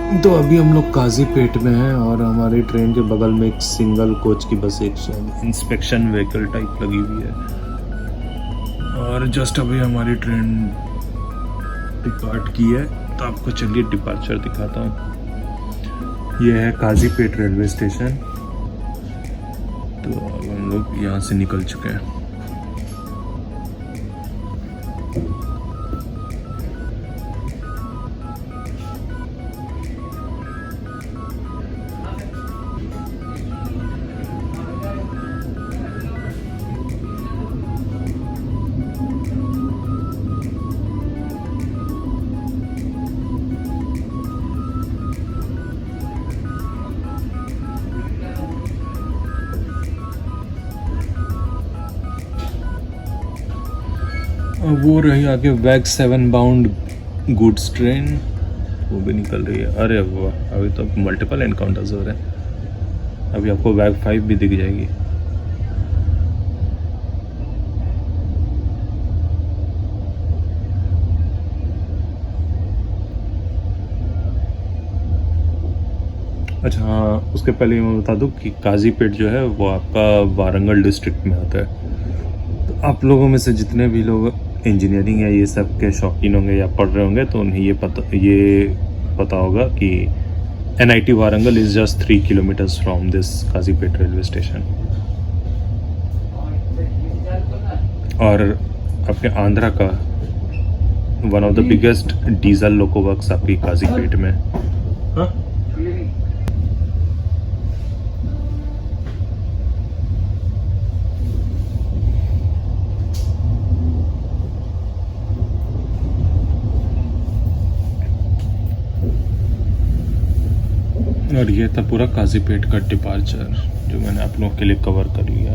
तो अभी हम लोग काजीपेट में हैं और हमारी ट्रेन के बगल में एक सिंगल कोच की बस एक इंस्पेक्शन व्हीकल टाइप लगी हुई है। और जस्ट अभी हमारी ट्रेन डिपार्ट की है, तो आपको चलिए डिपार्चर दिखाता हूँ। यह है काजीपेट रेलवे स्टेशन। तो अब हम लोग यहाँ से निकल चुके हैं। वो रही आगे वैग 7 बाउंड गुड्स ट्रेन, वो भी निकल रही है। अरे वाह, अभी तो मल्टीपल एनकाउंटर्स हो रहे हैं। अभी आपको वैग 5 भी दिख जाएगी। अच्छा हाँ, उसके पहले मैं बता दूं कि काजीपेट जो है वो आपका वारंगल डिस्ट्रिक्ट में आता है। तो आप लोगों में से जितने भी लोग इंजीनियरिंग या ये सब के शौकीन होंगे या पढ़ रहे होंगे तो उन्हें ये पता होगा कि NIT Warangal is just 3 kilometres from this Kazipet railway station. और आपके आंध्रा का one of the biggest diesel loco works आपकी काजीपेट में। हाँ? और ये था पूरा काजीपेट का डिपार्चर जो मैंने आप लोगों के लिए कवर कर लिया।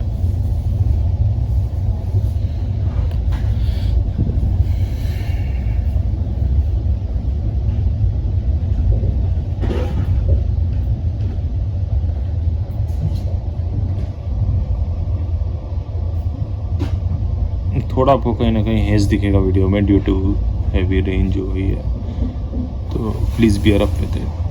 थोड़ा आपको कहीं ना कहीं हेज दिखेगा वीडियो में ड्यू टू हैवी रेन जो हुई है, तो please beer up with it.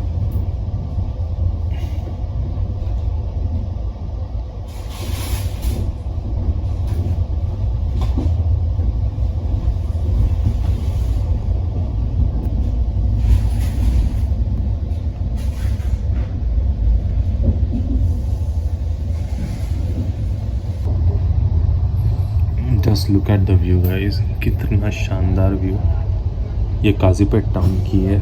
Just look at the view guys, कितना शानदार व्यू। ये काजीपेट टाउन की है।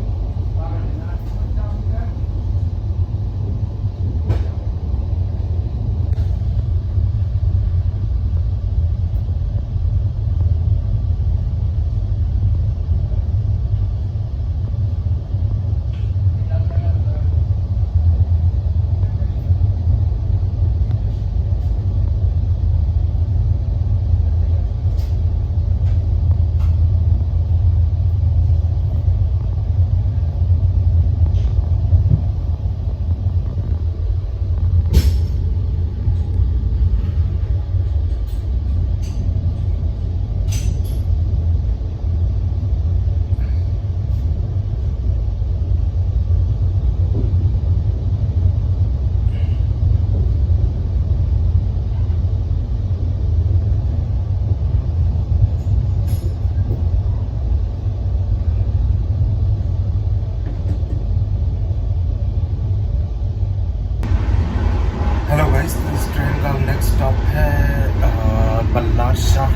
बल्लार शाह,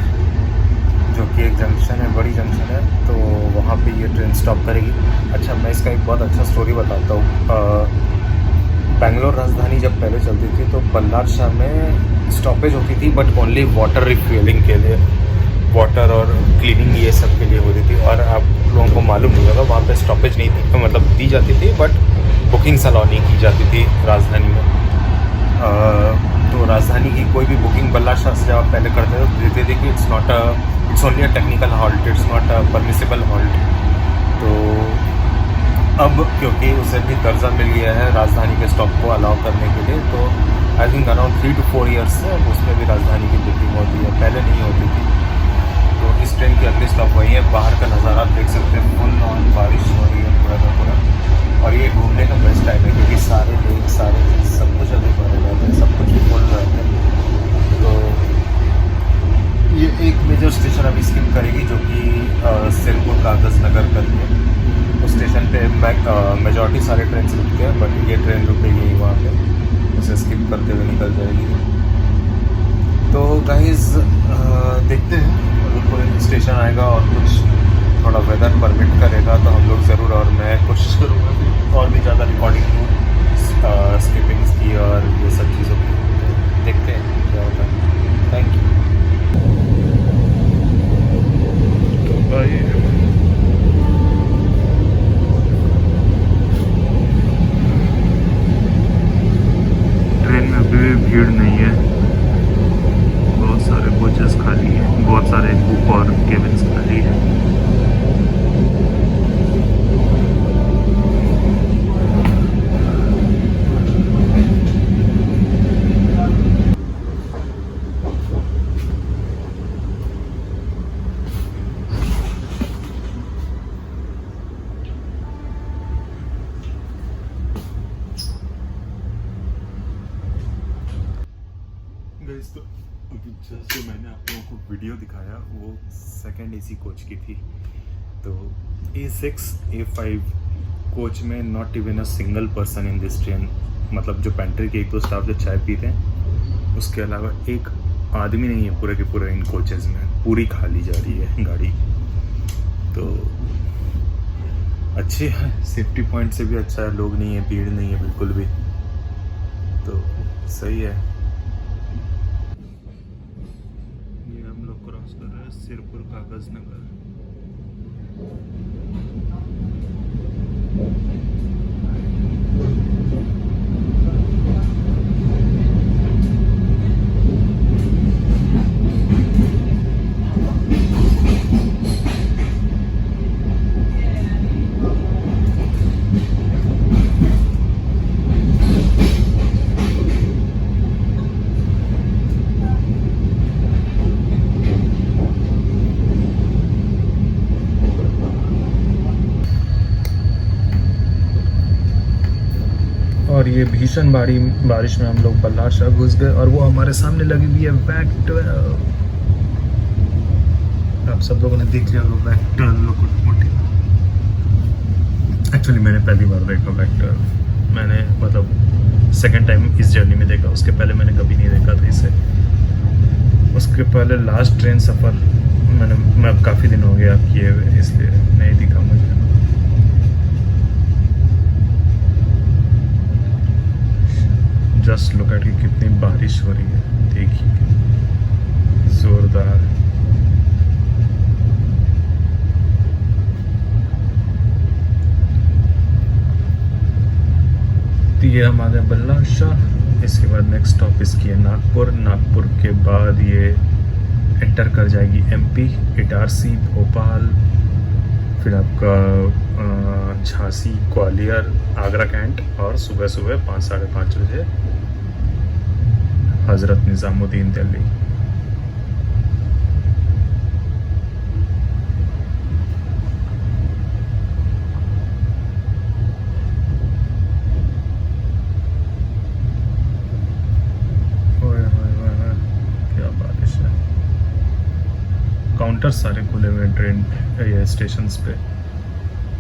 जो कि एक जंक्शन है, बड़ी जंक्शन है, तो वहाँ पे ये ट्रेन स्टॉप करेगी। अच्छा, मैं इसका एक बहुत अच्छा स्टोरी बताता हूँ। बेंगलोर राजधानी जब पहले चलती थी तो बल्लार शाह में स्टॉपेज होती थी, बट ओनली वाटर रिफ्यूलिंग के लिए, वाटर और क्लीनिंग ये सब के लिए होती थी। और आप लोगों को मालूम नहीं होगा, वहाँ पे स्टॉपेज नहीं थी, तो मतलब दी जाती थी बट बुकिंग्स अलाउ नहीं की जाती थी राजधानी में। तो राजधानी की कोई भी बुकिंग बल्लार शाह से जब आप पहले करते थे तो देते थे कि it's only a technical halt, it's not a permissible halt. तो अब क्योंकि उसे भी दर्जा मिल गया है राजधानी के स्टॉप को अलाउ करने के लिए, तो I think around 3 to 4 years से उसमें भी राजधानी की बुकिंग होती है, पहले नहीं होती थी। तो इस ट्रेन की अगली स्टॉप वही है। बाहर का नज़ारा आप देख सकते हैं, फुल ऑन बारिश हो रही है पूरा का पूरा। और ये घूमने मेजॉरिटी सारे ट्रेन रुकते हैं, बट ये ट्रेन रुकेगी वहाँ पे, उसे स्किप करते हुए निकल जाएगी। तो गाइस देखते हैं, अगर कोई स्टेशन आएगा और कुछ थोड़ा वेदर परमिट करेगा तो हम लोग ज़रूर, और मैं कोशिश करूँगा कि और भी ज़्यादा रिकॉर्डिंग दूँ स्किपिंग्स की और ये सब चीज़ों की। देखते हैं क्या होता है। Thank you. तो भाई ट्रेन में अभी भी भीड़ नहीं है, बहुत सारे कोचेस खाली हैं, बहुत सारे बुक और केबिन्स खाली हैं। गाइस तो अभी जस्ट जो मैंने आप लोगों को वीडियो दिखाया वो सेकंड एसी कोच की थी। तो A6 A5 कोच में not even a single person in this train, मतलब जो पेंट्री के एक दो स्टाफ जो चाय पीते हैं उसके अलावा एक आदमी नहीं है पूरे के पूरे इन कोचेज़ में। पूरी खाली जा रही है गाड़ी। तो अच्छी है, सेफ्टी पॉइंट से भी अच्छा है, लोग नहीं है, भीड़ नहीं है बिल्कुल भी, तो सही है। क्रॉस कर रहे हैं सिरपुर कागज नगर। और ये भीषण बारिश में हम लोग बल्लार शाह घुस गए, और वो हमारे सामने लगी हुई है वैक 12। आप सब लोगों ने देख लिया होगा वैक 12 लोकोमोटिव। एक्चुअली मैंने पहली बार देखा वैक 12, मैंने मतलब सेकंड टाइम इस जर्नी में देखा, उसके पहले मैंने कभी नहीं देखा था इसे। उसके पहले लास्ट ट्रेन सफ़र मैं काफ़ी दिन हो गया किए हुए, इसलिए नहीं दिखा मुझे। जस्ट लुक एट कि कितनी बारिश हो रही है, देखिए जोरदार। तो ये हम आ गए बल्ला शाह। इसके बाद नेक्स्ट स्टॉप इसकी है नागपुर। नागपुर के बाद ये एंटर कर जाएगी MP, इटारसी, भोपाल, फिर आपका झांसी, ग्वालियर, आगरा कैंट, और सुबह सुबह 5 साढ़े 5 बजे हज़रत निज़ामुद्दीन दिल्ली। क्या बारिश है। काउंटर सारे खुले हुए हैं ट्रेन ये स्टेशन पे।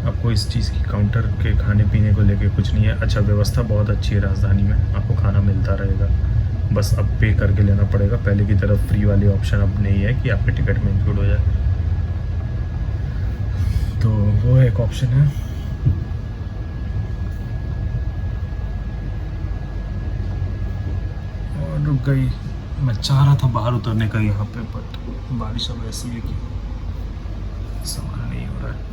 आपको इस चीज़ की काउंटर के खाने पीने को लेके कुछ नहीं है। अच्छा, व्यवस्था बहुत अच्छी है राजधानी में, आपको खाना मिलता रहेगा, बस अब पे करके लेना पड़ेगा। पहले की तरफ फ्री वाली ऑप्शन अब नहीं है कि आपके टिकट में इंक्लूड हो जाए, तो वो एक ऑप्शन है। और रुक गई, मैं चाह रहा था बाहर उतरने का यहाँ पे, बट बारिश अब ऐसी है कि संभल नहीं हो रहा है।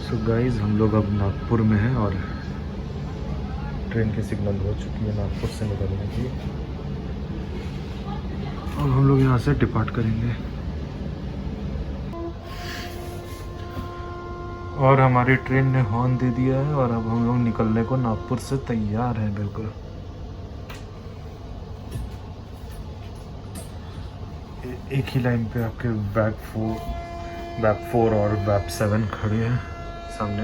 सो गाइस, हम लोग अब नागपुर में हैं और ट्रेन की सिग्नल हो चुकी है नागपुर से निकलने की। अब हम लोग यहाँ से डिपार्ट करेंगे और हमारी ट्रेन ने हॉर्न दे दिया है और अब हम लोग निकलने को नागपुर से तैयार हैं बिल्कुल। एक ही लाइन पे आपके वैप 4 और वैप 7 खड़े हैं सामने।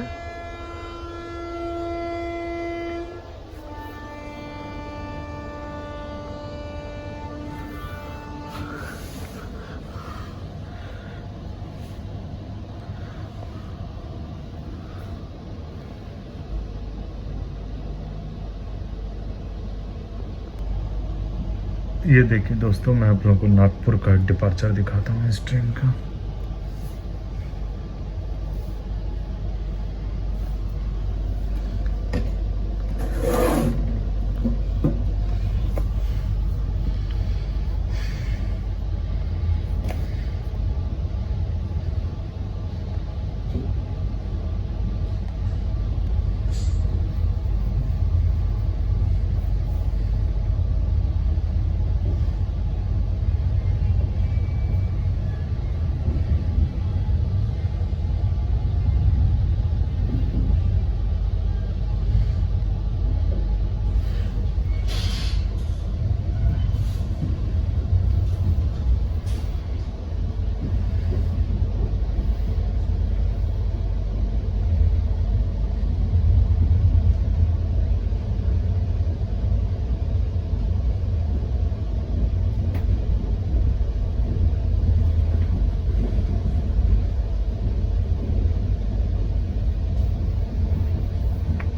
ये देखिए दोस्तों, मैं आप लोगों को नागपुर का डिपार्चर दिखाता हूँ इस ट्रेन का।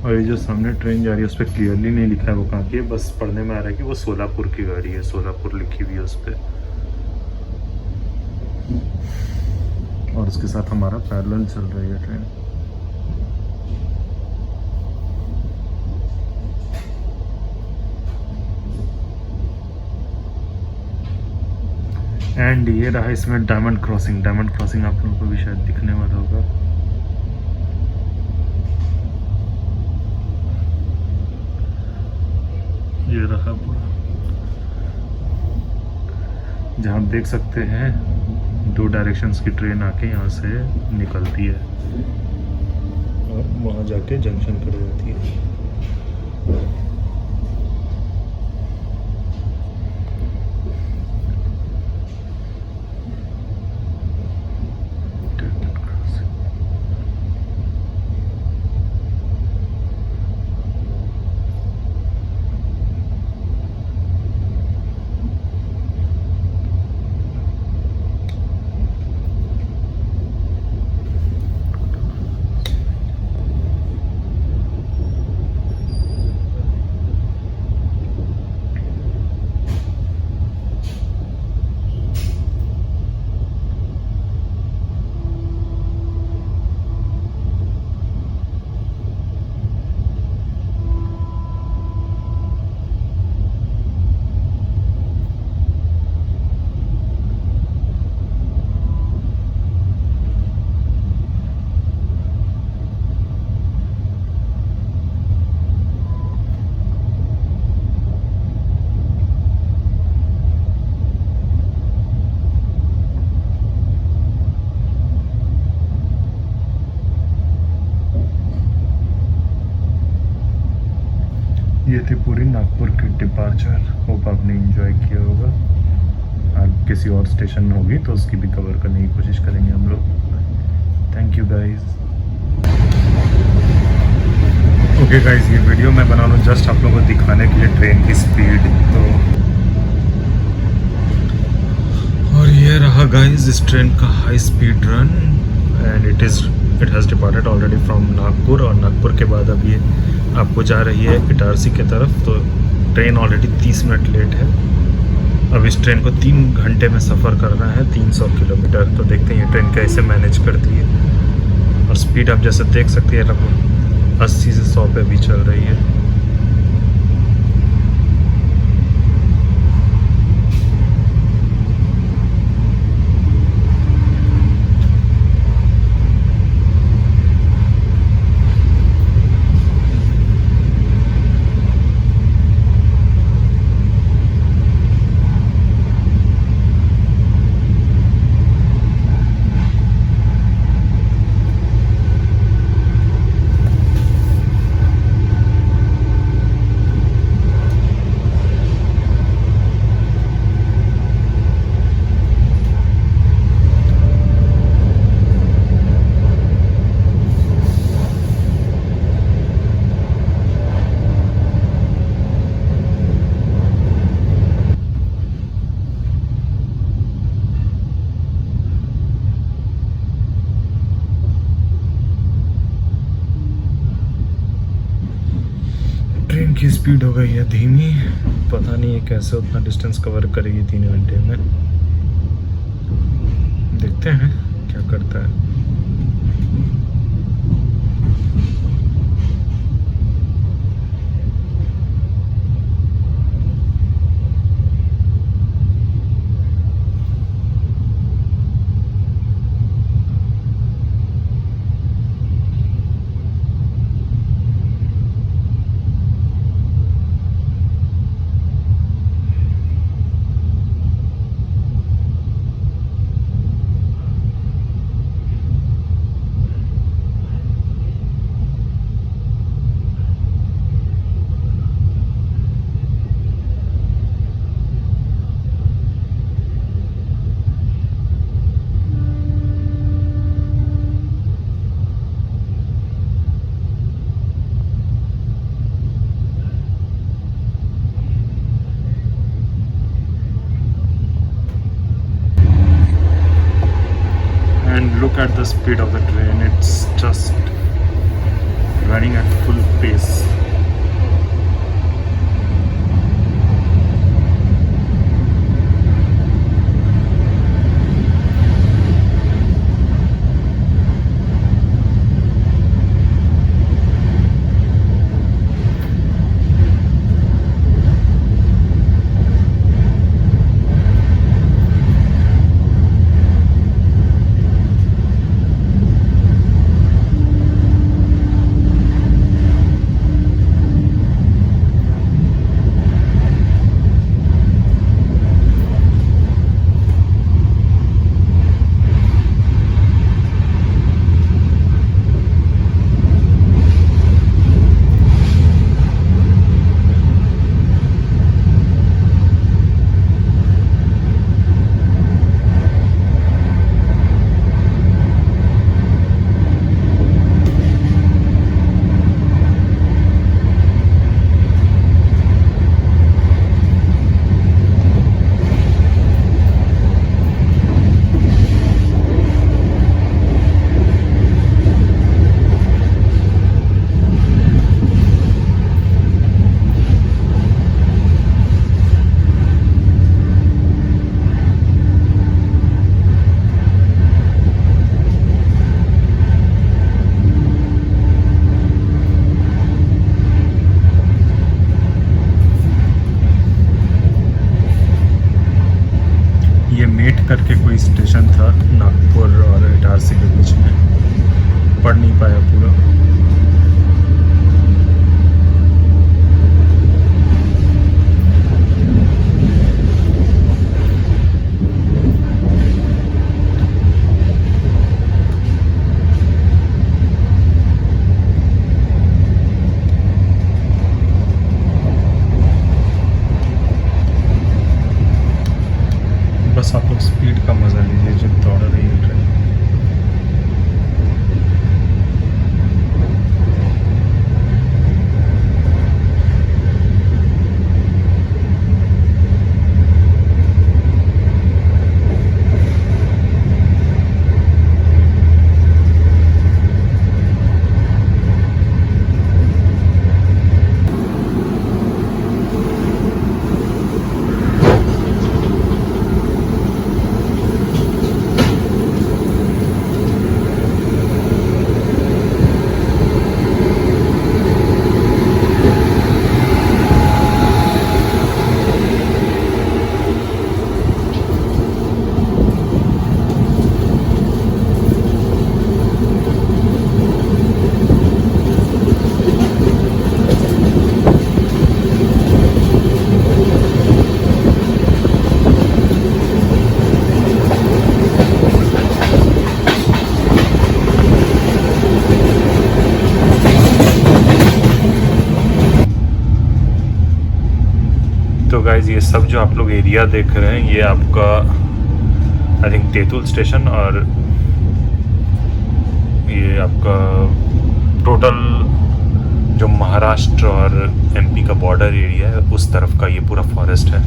और ये जो सामने ट्रेन जा रही है उस पर क्लियरली नहीं लिखा है वो कहाँ की है, बस पढ़ने में आ रहा है कि वो सोलापुर की गाड़ी है, सोलापुर लिखी हुई है उस पर। और उसके साथ हमारा पैरेलल चल रही है ट्रेन। एंड ये रहा इसमें डायमंड क्रॉसिंग। डायमंड क्रॉसिंग आप लोगों को भी शायद दिखने वाला होगा। ये रहा पूरा, जहाँ आप देख सकते हैं 2 डायरेक्शंस की ट्रेन आके यहाँ से निकलती है और वहाँ जाके जंक्शन कर जाती है। ये थी पूरी नागपुर की डिपार्चर। होप आपने एंजॉय किया होगा। आप किसी और स्टेशन में होगी तो उसकी भी कवर करने की कोशिश करेंगे हम लोग। Thank you guys. Okay guys, ये वीडियो मैं बना रहा हूँ जस्ट आप लोगों को दिखाने के लिए ट्रेन की स्पीड। तो और ये रहा गाइस इस ट्रेन का high speed run and it has departed already from Nagpur. और नागपुर के बाद अब ये आपको जा रही है इटारसी के तरफ। तो ट्रेन ऑलरेडी 30 मिनट लेट है। अब इस ट्रेन को 3 घंटे में सफ़र करना है 300 किलोमीटर। तो देखते हैं ये ट्रेन कैसे मैनेज करती है। और स्पीड आप जैसे देख सकते हैं लगभग 80 से 100 पे भी चल रही है। ट्रेन की स्पीड हो गई है धीमी। पता नहीं है कैसे उतना डिस्टेंस कवर करेगी 3 घंटे में। देखते हैं क्या करता है। And look at the speed of the train, it's just running at full pace. करके कोई स्टेशन था नागपुर और इटारसी के बीच में, पढ़ नहीं पाया पूरा। बस आप लोग स्पीड का मज़ा लीजिए जब दौड़ रही है ट्रेन। तो गाइज ये सब जो आप लोग एरिया देख रहे हैं ये आपका आई थिंक तेतुल स्टेशन और ये आपका टोटल जो महाराष्ट्र और एमपी का बॉर्डर एरिया है उस तरफ का ये पूरा फॉरेस्ट है।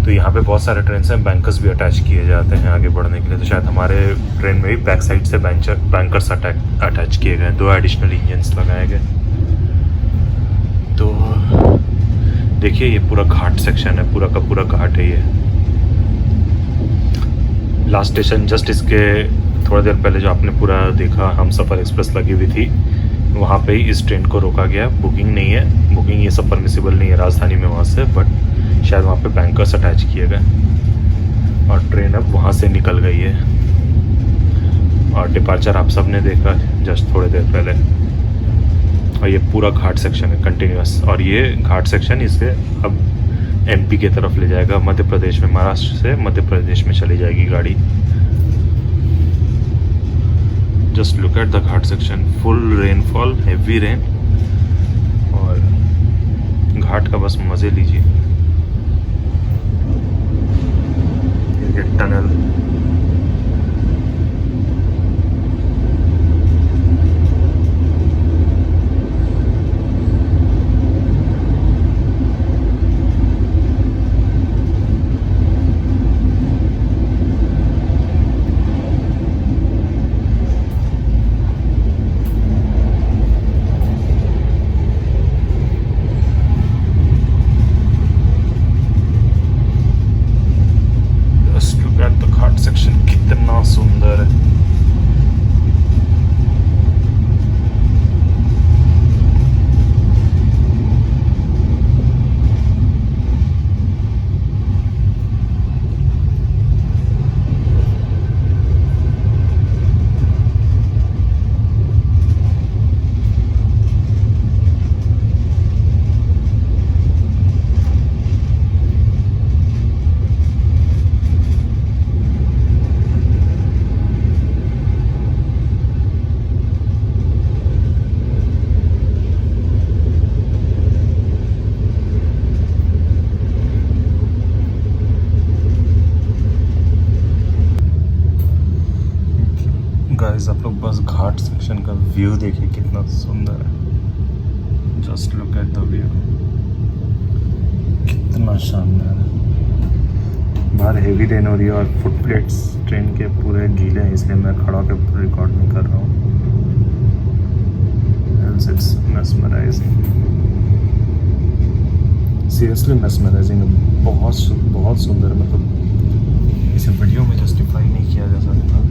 तो यहाँ पे बहुत सारे ट्रेन से बैंकर्स भी अटैच किए जाते हैं आगे बढ़ने के लिए। तो शायद हमारे ट्रेन में भी बैक साइड से बैंकर्स अटैच किए गए, 2 एडिशनल इंजन्स लगाए गए। तो देखिए ये पूरा घाट सेक्शन है, पूरा का पूरा घाट है ये। लास्ट स्टेशन जस्ट इसके थोड़ी देर पहले जो आपने पूरा देखा हमसफ़र एक्सप्रेस लगी हुई थी, वहाँ पे ही इस ट्रेन को रोका गया। बुकिंग नहीं है, बुकिंग ये सब परमिसिबल नहीं है राजधानी में वहाँ से, बट शायद वहाँ पे बैंकर्स अटैच किए गए और ट्रेन अब वहाँ से निकल गई है। और डिपार्चर आप सब ने देखा जस्ट थोड़ी देर पहले। और ये पूरा घाट सेक्शन है कंटिन्यूस, और ये घाट सेक्शन इसे अब एमपी की तरफ ले जाएगा, मध्य प्रदेश में, महाराष्ट्र से मध्य प्रदेश में चली जाएगी गाड़ी। Just look at the Ghat section, full rainfall, heavy rain, और घाट का बस मज़े लीजिए। ये टनल, सेक्शन कितना सुंदर है। गाइस आप लोग बस घाट सेक्शन का व्यू देखिए कितना सुंदर है। Just look at the view, कितना शानदार है। बाहर हेवी रेन हो रही है और फुट प्लेट्स ट्रेन के पूरे गीले हैं, इसलिए मैं खड़ा होकर रिकॉर्ड नहीं कर रहा हूँ। इट्स मेस्मराइजिंग, सीरियसली मेस्मराइजिंग, बहुत सुंदर। मतलब इसे वीडियो में जस्टिफाई नहीं किया जा सकता।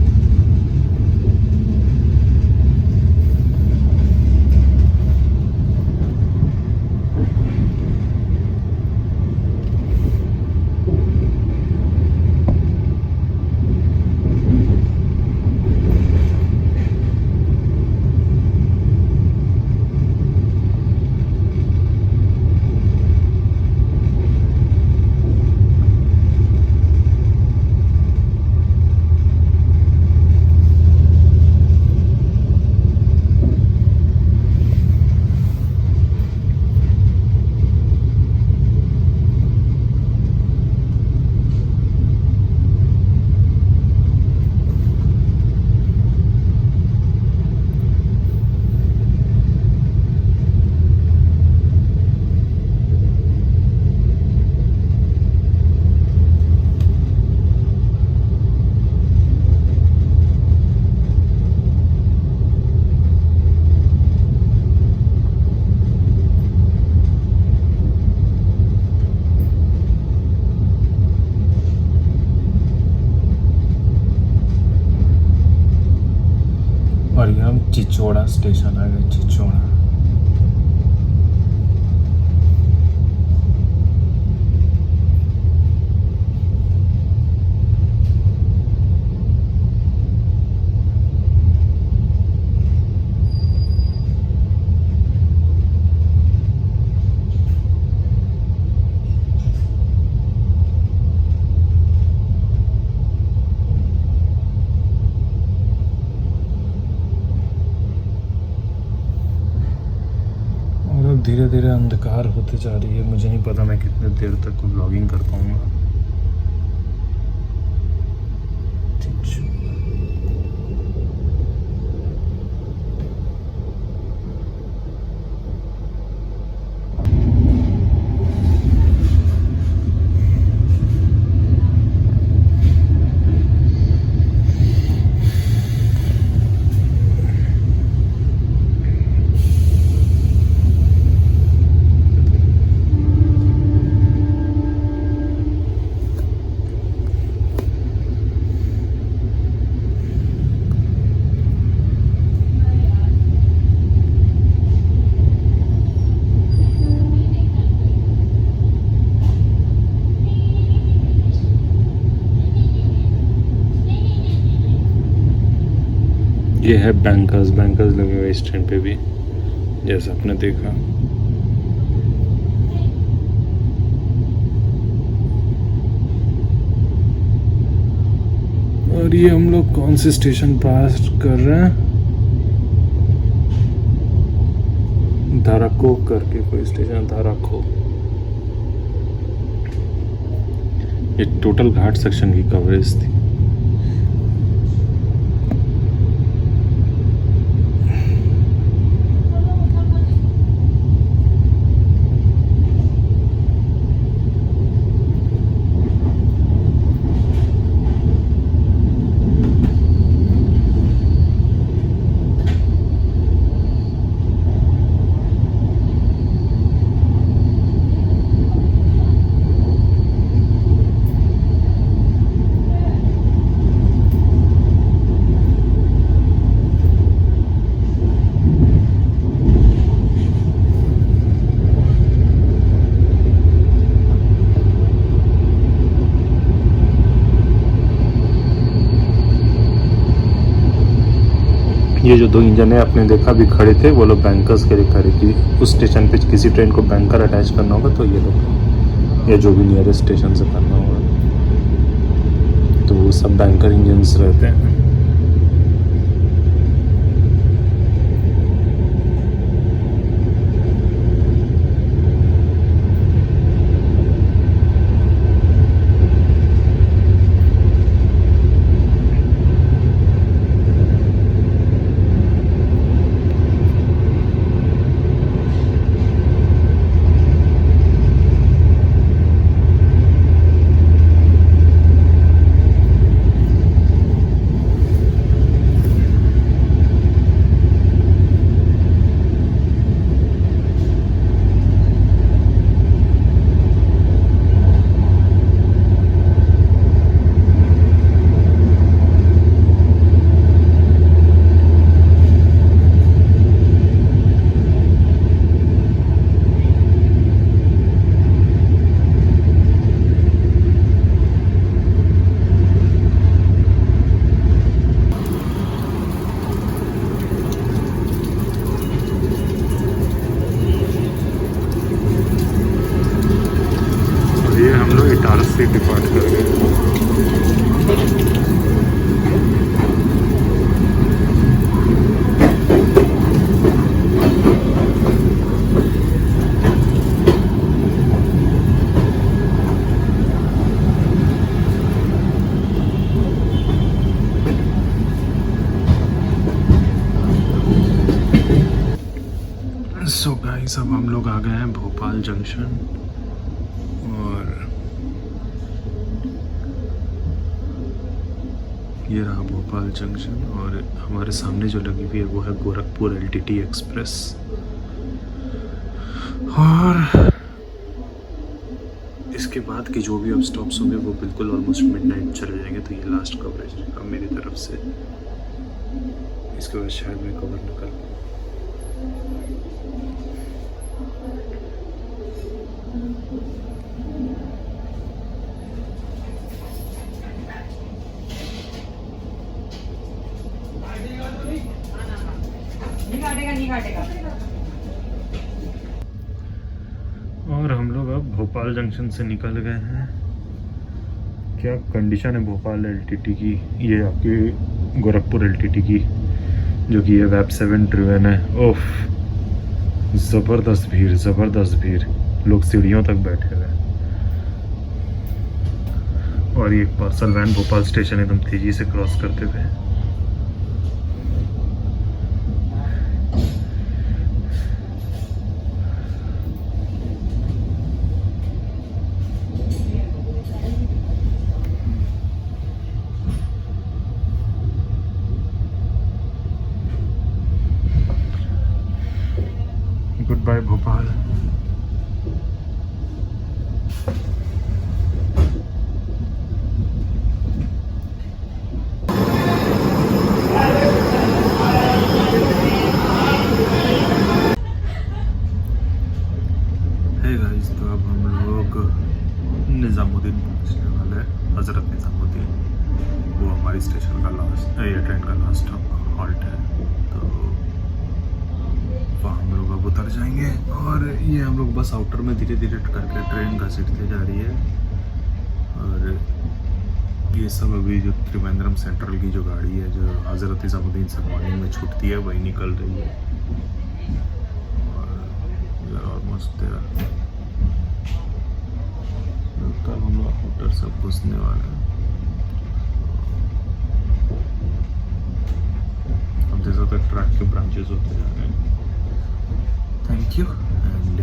और ये हम चिचोड़ा स्टेशन आ गए, चिचोड़ा। धीरे धीरे अंधकार होते जा रही है। मुझे नहीं पता मैं कितने देर तक व्लॉगिंग कर पाऊँगा। ये है बैंकर्स लगे हुए इस ट्रेन पे भी, जैसा आपने देखा। और ये हम लोग कौन से स्टेशन पास कर रहे हैं, धाराको करके कोई स्टेशन, धाराको। ये टोटल घाट सेक्शन की कवरेज थी। ये जो 2 इंजन है आपने देखा भी खड़े थे, वो लोग बैंकर्स के लिए खड़े थी। उस स्टेशन पे किसी ट्रेन को बैंकर अटैच करना होगा तो ये लोग, या जो भी नियरेस्ट स्टेशन से करना होगा, तो वो सब बैंकर इंजन्स रहते हैं। से डिपार्ट कर गए। सो गाइस, अब हम लोग आ गए हैं भोपाल जंक्शन और ये रहा भोपाल जंक्शन और हमारे सामने जो लगी हुई है वो है गोरखपुर एलटीटी एक्सप्रेस। और इसके बाद के जो भी अब स्टॉप्स होंगे वो बिल्कुल ऑलमोस्ट मिडनाइट चले जाएंगे, तो ये लास्ट कवरेज रहेगा मेरी तरफ से। इसके बाद शायद मैं कवर न कर पाऊँ। और हम लोग अब भोपाल जंक्शन से निकल गए हैं। क्या कंडीशन है भोपाल एलटीटी की, ये आपकी गोरखपुर एलटीटी की, जो कि ये वेब 7 ड्रिवन है। ओफ, ज़बरदस्त भीड़, लोग सीढ़ियों तक बैठे हुए हैं। और ये पार्सल वैन भोपाल स्टेशन एकदम तेज़ी से क्रॉस करते थे। Good bye Bhopal. Hey guys, तो अब हम लोग निज़ामुद्दीन पहुंचने वाले हैं, हज़रत निज़ामुद्दीन। वो हमारी स्टेशन का लास्ट, ये ट्रेन का लास्ट स्टॉप। हॉल्ट है, तो वहाँ हम लोग अब उतर जाएंगे। और ये हम लोग बस आउटर में धीरे धीरे करके ट्रेन घसीटते जा रही है। और ये सब अभी जो त्रिवेंद्रम सेंट्रल की जो गाड़ी है जो हज़रत निज़ामुद्दीन से मॉर्निंग में छूटती है वही निकल रही है। और ऑलमोस्ट कल हम लोग आउटर सब घुसने वाले हैं। अब जैसा तक ट्रैक के ब्रांचेस होते जा रहे हैं। थैंक यू एंड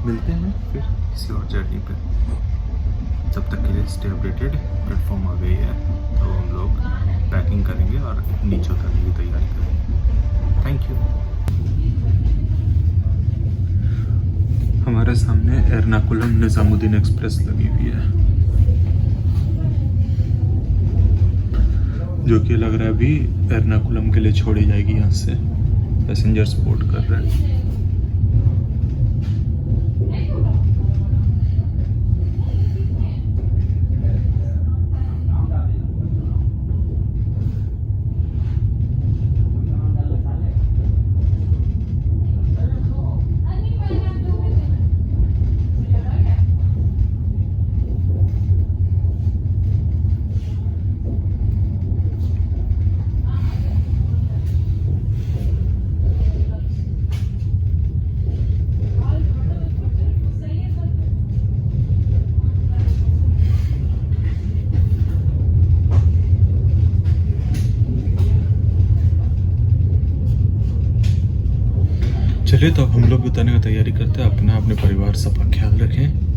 मिलते हैं फिर किसी और जर्नी पे। तब तक के लिए स्टे अपडेटेड। प्लेटफॉर्म आ गई है तो हम लोग पैकिंग करेंगे और नीचे उतरने की तैयारी करेंगे। Thank you. हमारे सामने एर्नाकुलम निज़ामुद्दीन एक्सप्रेस लगी हुई है, जो कि लग रहा है अभी एर्नाकुलम के लिए छोड़ी जाएगी। यहाँ से पैसेंजर्स बोर्ड कर रहे हैं। चलिए तो अब हम लोग भी उतरने का तैयारी करते हैं। अपने परिवार सबका ख्याल रखें।